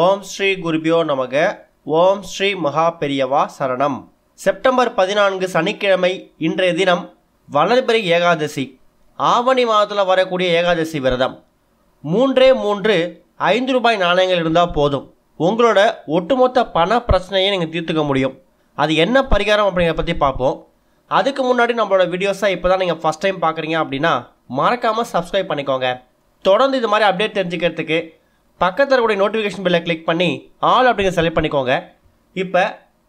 ஓம் ஸ்ரீ குருபியோ நமக. ஓம் ஸ்ரீ மகா பெரியவா சரணம். செப்டம்பர் 14 சனிக்கிழமை இன்றைய தினம் வளர்பிறை ஏகாதசி. ஆவணி மாதத்தில் வரக்கூடிய ஏகாதசி விரதம். 3 5 ரூபாய் நாணயங்கள் இருந்தால் போதும், உங்களோட ஒட்டுமொத்த பண பிரச்சனையை நீங்கள் தீர்த்துக்க முடியும். அது என்ன பரிகாரம் அப்படிங்கிறத பற்றி பார்ப்போம். அதுக்கு முன்னாடி நம்மளோட வீடியோஸை இப்போ தான் நீங்கள் ஃபஸ்ட் டைம் பார்க்குறீங்க அப்படின்னா மறக்காமல் சப்ஸ்கிரைப் பண்ணிக்கோங்க. தொடர்ந்து இது மாதிரி அப்டேட் தெரிஞ்சுக்கிறதுக்கு பக்கத்தில் இருக்கக்கூடிய நோட்டிஃபிகேஷன் பெல்லை கிளிக் பண்ணி ஆல் அப்படிங்கிற செலக்ட் பண்ணிக்கோங்க. இப்போ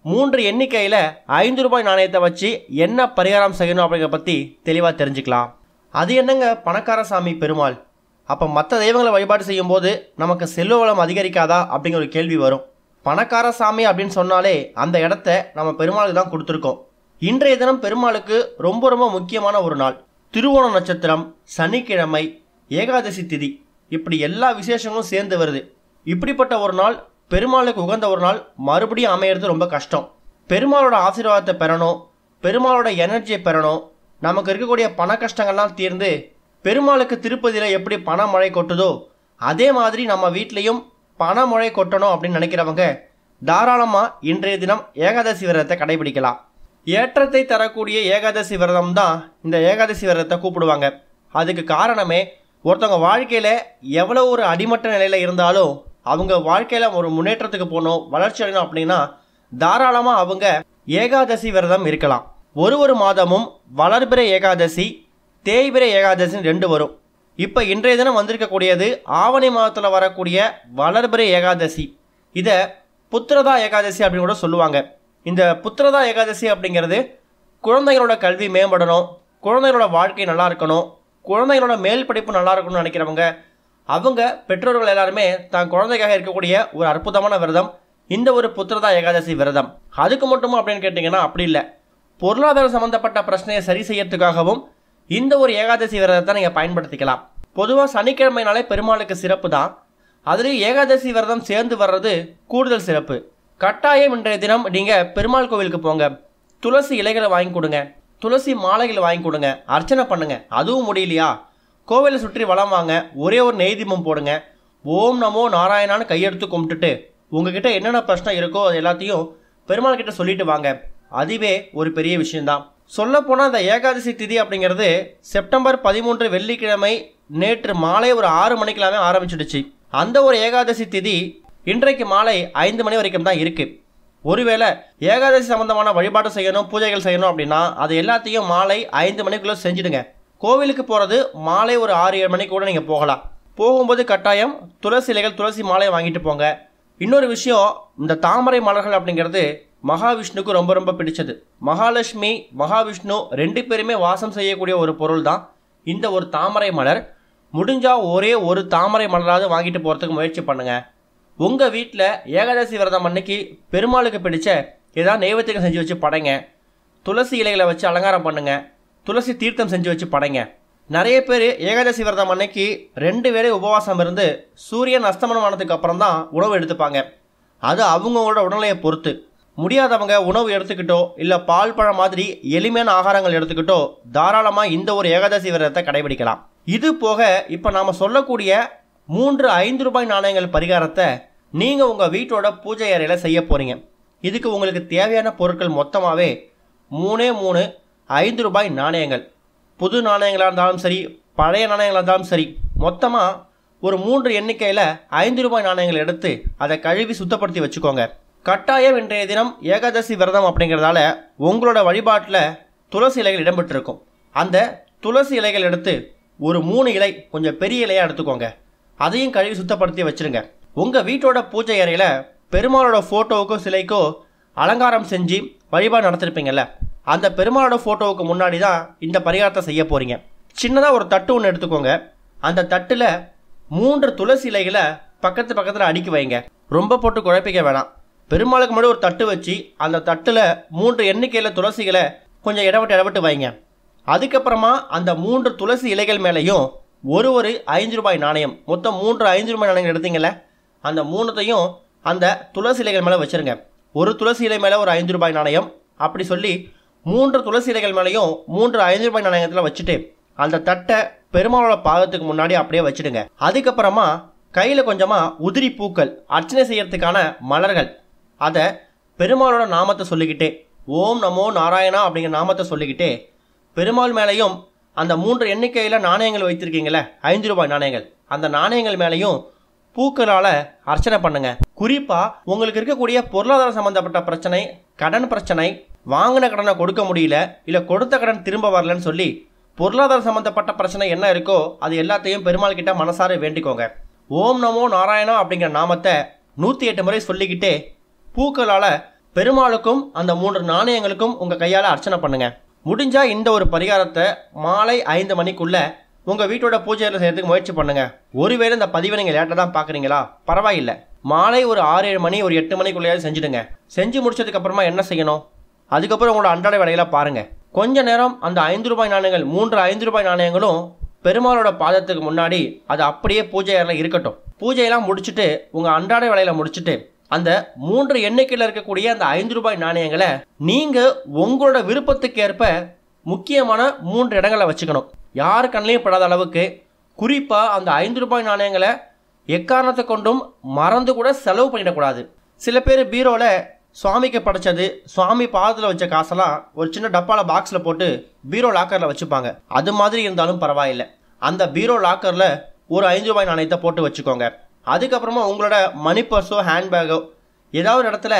3 எண்ணிக்கையில் 5 ரூபாய் நாணயத்தை வச்சு என்ன பரிகாரம் செய்யணும் அப்படிங்கிறத பற்றி தெளிவாக தெரிஞ்சுக்கலாம். அது என்னங்க பணக்கார சாமி பெருமாள், அப்போ மற்ற தெய்வங்களை வழிபாடு செய்யும்போது நமக்கு செல்வ வளம் அதிகரிக்காதா அப்படிங்கிற ஒரு கேள்வி வரும். பணக்கார சாமி அப்படின்னு சொன்னாலே அந்த இடத்த நம்ம பெருமாளுக்கு தான் கொடுத்துருக்கோம். இன்றைய தினம் பெருமாளுக்கு ரொம்ப ரொம்ப முக்கியமான ஒரு நாள். திருவோண நட்சத்திரம், சனிக்கிழமை, ஏகாதசி திதி, இப்படி எல்லா விசேஷங்களும் சேர்ந்து வருது. இப்படிப்பட்ட ஒரு நாள், பெருமாளுக்கு உகந்த ஒரு நாள் மறுபடியும் அமையிறது ரொம்ப கஷ்டம். பெருமாளோட ஆசீர்வாதத்தை பெறணும், பெருமாளோட எனர்ஜியை பெறணும், நமக்கு இருக்கக்கூடிய பண கஷ்டங்கள்லாம் தீர்ந்து பெருமாளுக்கு திருப்பதியில் எப்படி பணமழை கொட்டுதோ அதே மாதிரி நம்ம வீட்லேயும் பணமழை கொட்டணும் அப்படின்னு நினைக்கிறவங்க தாராளமாக இன்றைய தினம் ஏகாதசி விரதத்தை கடைபிடிக்கலாம். ஏற்றத்தை தரக்கூடிய ஏகாதசி விரதம் தான் இந்த ஏகாதசி விரதத்தை கூப்பிடுவாங்க. அதுக்கு காரணமே, ஒருத்தவங்க வாழ்க்கையில் எவ்வளோ ஒரு அடிமட்ட நிலையில் இருந்தாலும் அவங்க வாழ்க்கையில் ஒரு முன்னேற்றத்துக்கு போகணும், வளர்ச்சி அடையணும் அப்படின்னா தாராளமாக அவங்க ஏகாதசி விரதம் இருக்கலாம். ஒரு மாதமும் வளர்பிறை ஏகாதசி, தேய்பிறை ஏகாதசின்னு 2 வரும். இப்போ இன்றைய தினம் வந்திருக்கக்கூடியது ஆவணி மாதத்தில் வரக்கூடிய வளர்பிறை ஏகாதசி. இதை புத்திரதா ஏகாதசி அப்படின்னு கூட சொல்லுவாங்க. இந்த புத்திரதா ஏகாதசி அப்படிங்கிறது குழந்தைகளோட கல்வி மேம்படணும், குழந்தைகளோட வாழ்க்கை நல்லா இருக்கணும், குழந்தைகளோட மேல் படிப்பு நல்லா இருக்கணும்னு நினைக்கிறவங்க, அவங்க பெற்றோர்கள் எல்லாருமே தான் குழந்தைக்காக இருக்கக்கூடிய ஒரு அற்புதமான விரதம் இந்த ஒரு புத்திரதா ஏகாதசி விரதம். அதுக்கு மட்டுமா அப்படின்னு கேட்டிங்கன்னா அப்படி இல்லை. பொருளாதார சம்மந்தப்பட்ட பிரச்சனையை சரி செய்யறதுக்காகவும் இந்த ஒரு ஏகாதசி விரதத்தை நீங்கள் பயன்படுத்திக்கலாம். பொதுவாக சனிக்கிழமைனாலே பெருமாளுக்கு சிறப்பு தான், அதுலேயும் ஏகாதசி விரதம் சேர்ந்து வர்றது கூடுதல் சிறப்பு. கட்டாயம் இன்றைய தினம் நீங்கள் பெருமாள் கோவிலுக்கு போங்க, துளசி இலைகளை வாங்கி கொடுங்க, துளசி மாலைகளை வாங்கி கொடுங்க, அர்ச்சனை பண்ணுங்க. அதுவும் முடியலையா, கோவிலை சுற்றி வலம் வாங்க, ஒரே ஒரு நெய் தீபம் போடுங்க, ஓம் நமோ நாராயணான்னு கையெடுத்து கும்பிட்டுட்டு உங்ககிட்ட என்னென்ன பிரச்சனை இருக்கோ அது எல்லாத்தையும் பெருமாள் கிட்ட சொல்லிட்டு வாங்க. அதுவே ஒரு பெரிய விஷயம்தான். சொல்லப்போனால் இந்த ஏகாதசி திதி அப்படிங்கிறது செப்டம்பர் 13 வெள்ளிக்கிழமை நேற்று மாலை ஒரு 6 மணிக்கெல்லாமே ஆரம்பிச்சிடுச்சு. அந்த ஒரு ஏகாதசி திதி இன்றைக்கு மாலை 5 மணி வரைக்கும் தான் இருக்குது. ஒருவேளை ஏகாதசி சம்பந்தமான வழிபாடு செய்யணும், பூஜைகள் செய்யணும் அப்படின்னா அது எல்லாத்தையும் மாலை 5 மணிக்குள்ளே செஞ்சுடுங்க. கோவிலுக்கு போகிறது மாலை ஒரு 6-7 மணிக்கு கூட நீங்கள் போகலாம். போகும்போது கட்டாயம் துளசி இலைகள், துளசி மாலையை வாங்கிட்டு போங்க. இன்னொரு விஷயம், இந்த தாமரை மலர்கள் அப்படிங்கிறது மகாவிஷ்ணுக்கு ரொம்ப ரொம்ப பிடிச்சது. மகாலட்சுமி, மகாவிஷ்ணு 2 பேருமே வாசம் செய்யக்கூடிய ஒரு பொருள் தான் இந்த ஒரு தாமரை மலர். முடிஞ்சால் ஒரே ஒரு தாமரை மலராவது வாங்கிட்டு போகிறதுக்கு முயற்சி பண்ணுங்கள். உங்கள் வீட்டில் ஏகாதசி விரதம் அன்னைக்கு பெருமாளுக்கு பிடிச்ச ஏதாவது நைவேத்தியம் செஞ்சு வச்சு படைங்க. துளசி இலைகளை வச்சு அலங்காரம் பண்ணுங்கள், துளசி தீர்த்தம் செஞ்சு வச்சு படைங்க. நிறைய பேர் ஏகாதசி விரதம் அன்னைக்கு 2 வேளை உபவாசம் இருந்து சூரியன் அஸ்தமனம் ஆனதுக்கு அப்புறம் தான் உணவு எடுத்துப்பாங்க. அது அவங்களோட உடல்நிலையை பொறுத்து. முடியாதவங்க உணவு எடுத்துக்கிட்டோ இல்லை பால் பழம் மாதிரி எளிமையான ஆகாரங்கள் எடுத்துக்கிட்டோ தாராளமாக இந்த ஒரு ஏகாதசி விரதத்தை கடைபிடிக்கலாம். இது போக இப்போ நாம் சொல்லக்கூடிய 3 5 ரூபாய் நாணயங்கள் பரிகாரத்தை நீங்கள் உங்கள் வீட்டோட பூஜை அறையில் செய்ய போகிறீங்க. இதுக்கு உங்களுக்கு தேவையான பொருட்கள் மொத்தமாகவே 3 5 ரூபாய் நாணயங்கள். புது நாணயங்களாக இருந்தாலும் சரி, பழைய நாணயங்களாக இருந்தாலும் சரி, மொத்தமாக ஒரு 3 எண்ணிக்கையில் 5 ரூபாய் நாணயங்கள் எடுத்து அதை கழுவி சுத்தப்படுத்தி வச்சுக்கோங்க. கட்டாயம் இன்றைய தினம் ஏகாதசி விரதம் அப்படிங்கிறதால உங்களோட வழிபாட்டில் துளசி இலைகள் இடம்பெற்றிருக்கும். அந்த துளசி இலைகள் எடுத்து ஒரு 3 இலை கொஞ்சம் பெரிய இலையாக எடுத்துக்கோங்க. அதையும் கழுவி சுத்தப்படுத்தி வச்சுருங்க. உங்கள் வீட்டோட பூஜை அறையில் பெருமாளோட ஃபோட்டோவுக்கோ சிலைக்கோ அலங்காரம் செஞ்சு வழிபாடு நடத்திருப்பீங்கள்ல, அந்த பெருமாளோட ஃபோட்டோவுக்கு முன்னாடி தான் இந்த பரிகாரத்தை செய்ய போகிறீங்க. சின்னதாக ஒரு தட்டு ஒன்று எடுத்துக்கோங்க. அந்த தட்டில் 3 துளசி இலைகளை பக்கத்தில் அடுக்கி வைங்க. ரொம்ப போட்டு குழப்பிக்க வேணாம். பெருமாளுக்கு முன்னாடி ஒரு தட்டு வச்சு அந்த தட்டில் 3 எண்ணிக்கையில் துளசிகளை கொஞ்சம் இடவிட்டு வைங்க. அதுக்கப்புறமா அந்த 3 துளசி இலைகள் மேலேயும் ஒரு 5 ரூபாய் நாணயம், மொத்தம் 3 5 ரூபாய் நாணயங்கள் எடுத்தீங்கல்ல, அந்த 3த்தையும் அந்த துளசி இலைகள் மேலே வச்சுருங்க. ஒரு துளசி இலை மேலே ஒரு 5 ரூபாய் நாணயம், அப்படி சொல்லி 3 துளசி இலைகள் மேலேயும் 3 5 ரூபாய் நாணயத்தில் வச்சுட்டு அந்த தட்டை பெருமாளோட பாதத்துக்கு முன்னாடி அப்படியே வச்சுடுங்க. அதுக்கப்புறமா கையில் கொஞ்சமாக உதிரி பூக்கள், அர்ச்சனை செய்யறதுக்கான மலர்கள், அதை பெருமாளோட நாமத்தை சொல்லிக்கிட்டே, ஓம் நமோ நாராயணா அப்படிங்கிற நாமத்தை சொல்லிக்கிட்டே பெருமாள் மேலேயும் அந்த 3 எண்ணிக்கையில் நாணயங்கள் வைத்திருக்கீங்களே 5 ரூபாய் நாணயங்கள், அந்த நாணயங்கள் மேலேயும் பூக்களால் அர்ச்சனை பண்ணுங்க. குறிப்பாக உங்களுக்கு இருக்கக்கூடிய பொருளாதார சம்மந்தப்பட்ட பிரச்சனை, கடன் பிரச்சனை, வாங்கின கடனை கொடுக்க முடியல, இல்லை கொடுத்த கடன் திரும்ப வரலன்னு சொல்லி பொருளாதார சம்மந்தப்பட்ட பிரச்சனை என்ன இருக்கோ அது எல்லாத்தையும் பெருமாள் கிட்ட மனசார வேண்டிக்கோங்க. ஓம் நமோ நாராயணா அப்படிங்கிற நாமத்தை 108 முறை சொல்லிக்கிட்டே பூக்களால் பெருமாளுக்கும் அந்த 3 நாணயங்களுக்கும் உங்கள் கையால் அர்ச்சனை பண்ணுங்க. முடிஞ்சால் இந்த ஒரு பரிகாரத்தை மாலை 5 மணிக்குள்ளே உங்கள் வீட்டோட பூஜையில் செய்கிறதுக்கு முயற்சி பண்ணுங்கள். ஒருவேளை இந்த பதிவை நீங்கள் லேட்டாக தான் பார்க்குறீங்களா, பரவாயில்லை, மாலை ஒரு 6-7 மணி, ஒரு 8 மணிக்குள்ளேயாவது செஞ்சுடுங்க. செஞ்சு முடிச்சதுக்கப்புறமா என்ன செய்யணும், அதுக்கப்புறம் உங்களோட அன்றாட வேலையில் பாருங்கள். கொஞ்ச நேரம் அந்த 5 ரூபாய் நாணயங்கள், 3 5 ரூபாய் நாணயங்களும் பெருமாளோட பாதத்துக்கு முன்னாடி அது அப்படியே பூஜை அறையில் இருக்கட்டும். பூஜையெல்லாம் முடிச்சுட்டு உங்கள் அன்றாட வேலையில் முடிச்சுட்டு அந்த 3 எண்ணிக்கையில் இருக்கக்கூடிய அந்த 5 ரூபாய் நாணயங்களை நீங்கள் உங்களோட விருப்பத்துக்கு ஏற்ப முக்கியமான 3 இடங்களை வச்சுக்கணும். யார் கண்ணிலையும் படாத அளவுக்கு. குறிப்பாக அந்த 5 ரூபாய் நாணயங்களை எக்காரணத்தை கொண்டும் மறந்து கூட செலவு பண்ணிடக்கூடாது. சில பேர் பீரோவில் சுவாமிக்கு படைச்சது, சுவாமி பாதத்தில் வச்ச காசெல்லாம் ஒரு சின்ன டப்பாவில் பாக்ஸில் போட்டு பீரோ லாக்கரில் வச்சுப்பாங்க. அது மாதிரி இருந்தாலும் பரவாயில்லை, அந்த பீரோ லாக்கரில் ஒரு 5 ரூபாய் நாணயத்தை போட்டு வச்சுக்கோங்க. அதுக்கப்புறமா உங்களோட மணி பர்ஸோ ஹேண்ட்பேக்கோ ஏதாவது ஒரு இடத்துல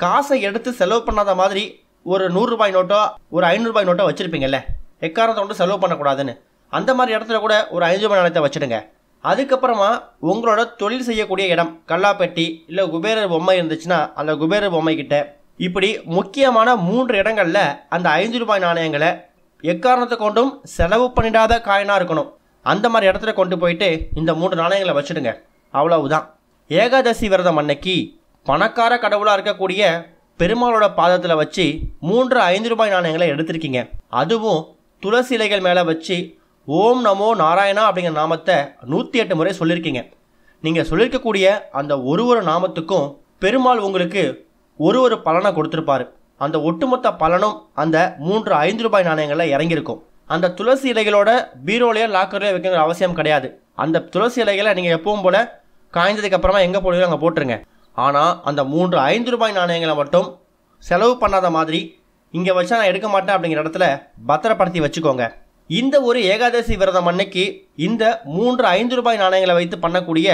காசை எடுத்து செலவு பண்ணாத மாதிரி ஒரு 100 ரூபாய் நோட்டோ ஒரு 500 ரூபாய் நோட்டோ வச்சுருப்பீங்கல்ல, எக்காரணத்தை கொண்டு செலவு பண்ணக்கூடாதுன்னு, அந்த மாதிரி இடத்துல கூட ஒரு 5 ரூபாய் நாணயத்தை வச்சுடுங்க. அதுக்கப்புறமா உங்களோட தொழில் செய்யக்கூடிய இடம், கல்லாப்பெட்டி இல்லை குபேரர் பொம்மை இருந்துச்சுன்னா அந்த குபேரர் பொம்மை கிட்ட, இப்படி முக்கியமான 3 இடங்களில் அந்த 5 ரூபாய் நாணயங்களை எக்காரணத்தை கொண்டும் செலவு பண்ணிடாத காயினாக இருக்கணும். அந்த மாதிரி இடத்துல கொண்டு போயிட்டு இந்த 3 நாணயங்களை வச்சுடுங்க. அவ்வளவுதான். ஏகாதசி விரதம் அன்னைக்கு பணக்கார கடவுளாக இருக்கக்கூடிய பெருமாளோட பாதத்தில் வச்சு 3 5 ரூபாய் நாணயங்களை எடுத்திருக்கீங்க. அதுவும் துளசி இலைகள் மேலே வச்சு ஓம் நமோ நாராயணா அப்படிங்கிற நாமத்தை 108 முறை சொல்லியிருக்கீங்க. நீங்கள் சொல்லியிருக்கக்கூடிய அந்த ஒரு நாமத்துக்கும் பெருமாள் உங்களுக்கு ஒரு பலனை கொடுத்துருப்பாரு. அந்த ஒட்டுமொத்த பலனும் அந்த 3 5 ரூபாய் நாணயங்களில் இறங்கியிருக்கும். அந்த துளசி இலைகளோட பீரோலையோ லாக்கர்லையோ வைக்கிற அவசியம் கிடையாது. அந்த துளசி இலைகளை நீங்கள் எப்பவும் போல் காய்ந்ததுக்கு அப்புறமா எங்கே போடுவீங்க அங்கே போட்டுருங்க. ஆனால் அந்த 3 5 ரூபாய் நாணயங்களை மட்டும் செலவு பண்ணாத மாதிரி இங்கே வச்சா நான் எடுக்க மாட்டேன் அப்படிங்கிற இடத்துல பத்திரப்படுத்தி வச்சுக்கோங்க. இந்த ஒரு ஏகாதசி விரதம் அன்னைக்கு இந்த 3 5 ரூபாய் நாணயங்களை வைத்து பண்ணக்கூடிய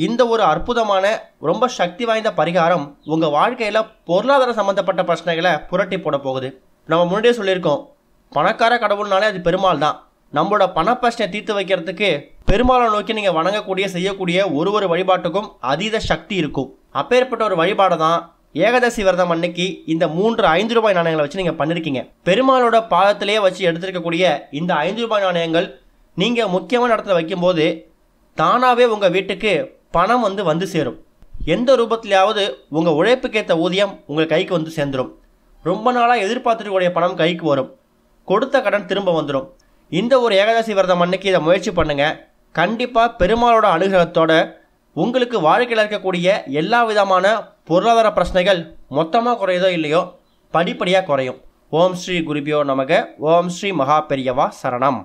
இந்த ஒரு அற்புதமான ரொம்ப சக்தி வாய்ந்த பரிகாரம் உங்கள் வாழ்க்கையில் பொருளாதார சம்மந்தப்பட்ட பிரச்சனைகளை புரட்டி போட போகுது. நம்ம முன்னாடியே சொல்லியிருக்கோம், பணக்கார கடவுள்னாலே அது பெருமாள் தான். நம்மளோட பணப்பிரச்சனை தீர்த்து வைக்கிறதுக்கு பெருமாளை நோக்கி நீங்கள் வணங்கக்கூடிய செய்யக்கூடிய ஒரு வழிபாட்டுக்கும் அதீத சக்தி இருக்கும். அப்பேற்பட்ட ஒரு வழிபாடு தான் ஏகாதசி விரதம் அன்னைக்கு இந்த 3 5 ரூபாய் நாணயங்களை வச்சு நீங்கள் பண்ணியிருக்கீங்க. பெருமாளோட பாதத்திலேயே வச்சு எடுத்திருக்கக்கூடிய இந்த 5 ரூபாய் நாணயங்கள் நீங்கள் முக்கியமான இடத்துல வைக்கும்போது தானாகவே உங்கள் வீட்டுக்கு பணம் வந்து சேரும். எந்த ரூபத்திலேயாவது உங்கள் உழைப்புக்கேற்ற ஊதியம் உங்கள் கைக்கு வந்து சேர்ந்துடும். ரொம்ப நாளாக எதிர்பார்த்துக்கூடிய பணம் கைக்கு வரும். கொடுத்த கடன் திரும்ப வந்துடும். இந்த ஒரு ஏகாதசி விரதம் அன்னைக்கு இதை முயற்சி பண்ணுங்கள். கண்டிப்பாக பெருமாளோட அனுகிரகத்தோட உங்களுக்கு வாழ்க்கையில் இருக்கக்கூடிய எல்லா விதமான பொருளாதார பிரச்சனைகள் மொத்தமாக குறையுதோ இல்லையோ படிப்படியாக குறையும். ஓம் ஸ்ரீ குருபியோ நமக. ஓம் ஸ்ரீ மகா பெரியவா சரணம்.